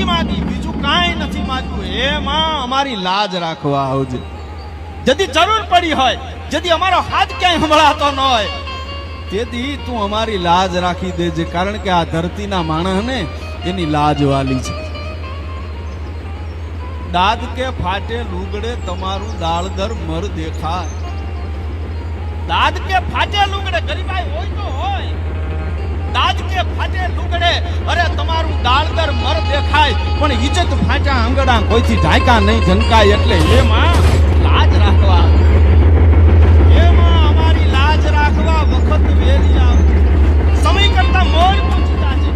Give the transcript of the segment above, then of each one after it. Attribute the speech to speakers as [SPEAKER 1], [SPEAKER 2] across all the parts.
[SPEAKER 1] નથી માંગી, બીજું કાંઈ નથી માંગ્યું. હે માં, અમારી લાજ રાખવા આવજે. જદી જરૂર પડી હોય, જદી અમારો હાથ ક્યાંય સંભળાતો ન હોય, તેથી તું અમારી લાજ રાખી દેજે, કારણ કે આ ધરતીના માણસને એની લાજ વાલી છે. દાદ કે ફાટે લુગડે તમારું દાળદર મર દેખાય. દાદ કે ફાટે લુગડે ગરીબાઈ હોય તો હોય, દાદ કે ફાટે લુગડે અરે તમારું દાળદર મર દેખાય, પણ ઇજ્જત ફાટા આંગડા કોઈથી ઢાંકા નહીં ઝનકાય. એટલે એ માં લાજ રાખવા, એ માં અમારી લાજ રાખવા વખત વેલી આવજે. સમય કરતા મોર પહોંચતા છે,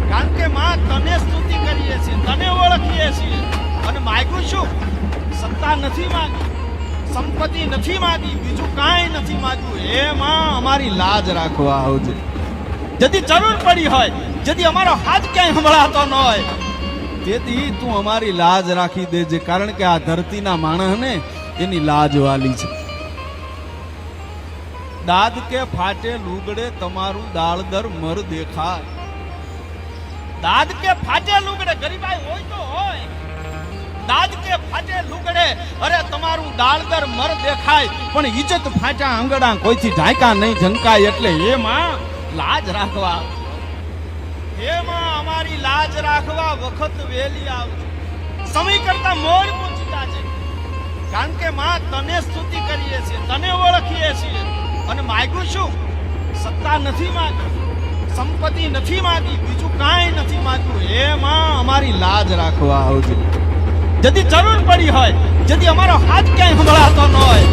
[SPEAKER 1] કારણ કે માં તને સ્તુતિ કરીએ છીએ, તને ઓળખીએ છીએ. અને માગ્યું શું? સત્તા નથી માંગી, સંપત્તિ નથી માંગી, બીજું કાંઈ નથી માંગ્યું. હે માં, અમારી લાજ રાખવા આવજે. જદી જરૂર પડી હોય, જદી અમારો હાથ ક્યાંય સંભળાતો ન હોય, તેથી તું અમારી લાજ રાખી દેજે, કારણ કે આ ધરતીના માણસને એની લાજ વાલી છે. દાદ કે ફાટે લુગડે તમારું દાળદર મર દેખાય. દાદ કે ફાટે લુગડે ગરીબાઈ હોય તો હોય, દાદ કે ફાટે લુગડે અરે તમારું દાળદર મર દેખાય, પણ ઇજ્જત ફાટા આંગડા કોઈથી ઢાંકા નહીં ઝનકાય. એટલે એ માં લાજ રાખવા, એ માં અમારી લાજ રાખવા વખત વેલી આવજે. સમય કરતા મોર પહોંચતા છે, કારણ કે માં તને સ્તુતિ કરીએ છીએ, તને ઓળખીએ છીએ. અને માગ્યું શું? સત્તા નથી માંગી, સંપત્તિ નથી માંગી, બીજું કાંઈ નથી માંગ્યું. હે માં, અમારી લાજ રાખવા આવજે. જદી જરૂર પડી હોય, જદી અમારો હાથ ક્યાંય સંભળાતો ન હોય,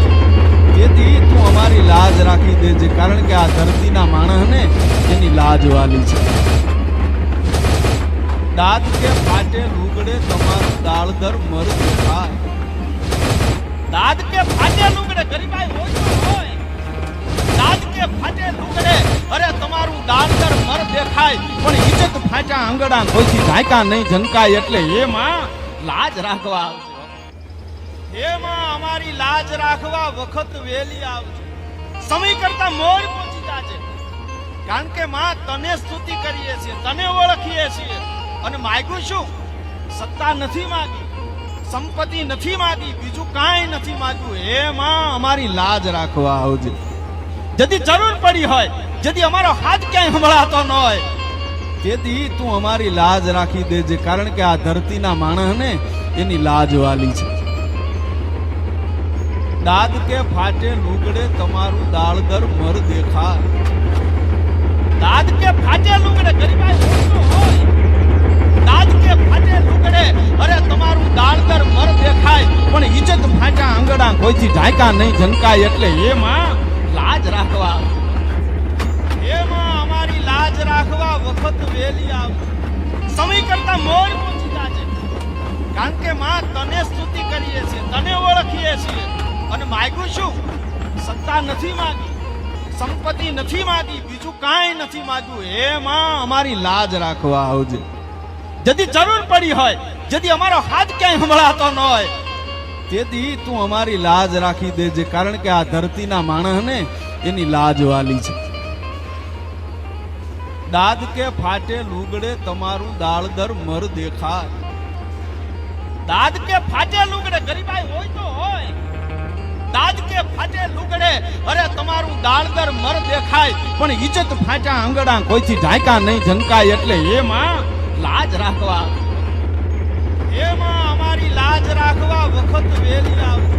[SPEAKER 1] તેથી તું અમારી લાજ રાખી દેજે, કારણ કે આ ધરતીના માણસને એની લાજ વાલી છે. દાદ કે ફાટે લુગડે તમારું દાળદર મર દેખાય. દાદ કે ફાટે લુગડે ગરીબાઈ હોય તો હોય, દાદ કે ફાટે લુગડે અરે તમારું દાળદર મર દેખાય, પણ ઇજ્જત ફાટા આંગડા કોઈથી ઢાંકા નહીં ઝનકાય. એટલે એ માં લાજ રાખવા આવજો. હે માં, અમારી લાજ રાખવા વખત વેલી આવજો. સમય કરતા મોર પહોંચતા છે, કારણ કે માં તને સ્તુતિ કરીએ છીએ, તને ઓળખીએ છીએ. અને માગ્યું શું? સત્તા નથી માંગી, સંપત્તિ નથી માંગી, બીજું કાંઈ નથી માંગ્યું. હે માં, અમારી લાજ રાખવા આવજે. જદી જરૂર પડી હોય, જદી અમારો હાથ ક્યાંય સંભળાતો ન હોય, તેથી તું અમારી લાજ રાખી દેજે, કારણ કે આ ધરતીના માણસને એની લાજ વાલી છે. દાદ કે ફાટે લુગડે તમારું દાળદર મર દેખાય. દાદ કે ફાટે લુગડે ગરીબાઈ હોય તો હોય, દાદ કે ફાટે લુગડે અરે તમારું દાળદર મર દેખાય, પણ ઇજ્જત ફાટા આંગડા કોઈથી ઢાંકા નહીં ઝનકાય. એટલે એ માં લાજ રાખવા, એ માં અમારી લાજ રાખવા વખત વેલી આવજે. સમય કરતા મોર પહોંચતા છે, કારણ કે માં તને સ્તુતિ કરીએ છીએ, તને ઓળખીએ છીએ. અને માગ્યું શું? સત્તા નથી માંગી, સંપત્તિ નથી માંગી, બીજું કાંઈ નથી માંગ્યું. હે માં, અમારી લાજ રાખવા આવજે. જદી જરૂર પડી હોય, જદી અમારો હાથ ક્યાંય સંભળાતો ન હોય, તેથી તું અમારી લાજ રાખી દેજે, કારણ કે આ ધરતીના માણસને એની લાજ વાલી છે. દાદ કે ફાટે લુગડે તમારું દાળદર મર દેખાય. દાદ કે ફાટે લુગડે ગરીબાઈ હોય તો હોય, દાદ કે ફાટે લુગડે અરે તમારું દાળદર મર દેખાય, પણ ઇજ્જત ફાટા આંગડા કોઈથી ઢાંકા નહીં ઝનકાય. એટલે એ માં લાજ રાખવા, એ માં અમારી લાજ રાખવા વખત વેલી આવજે.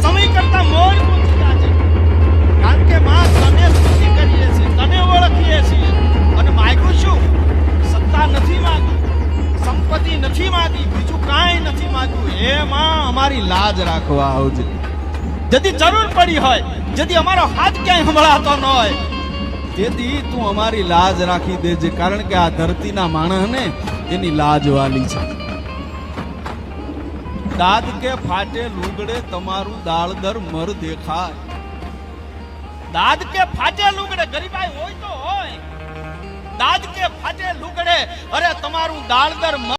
[SPEAKER 1] સમય કરતા મોર પહોંચતા છે, કારણ કે માં તને સ્તુતિ કરીએ છીએ, તને ઓળખીએ છીએ. અને માગ્યું શું? સત્તા નથી માંગી, સંપત્તિ નથી માંગી, બીજું કાંઈ નથી માંગ્યું. હે માં, અમારી લાજ રાખવા આવજે. જદી જરૂર પડી હોય, જદી અમારો હાથ ક્યાંય સંભળાતો ન હોય, તેથી તું અમારી લાજ રાખી દેજે, કારણ કે આ ધરતીના માણસને એની લાજ વાલી છે. દાદ કે ફાટે લુગડે તમારું દાળદર મર દેખાય. દાદ કે ફાટે લુગડે ગરીબાઈ હોય તો હોય, દાદ કે ફાટે લુગડે અરે તમારું દાળદર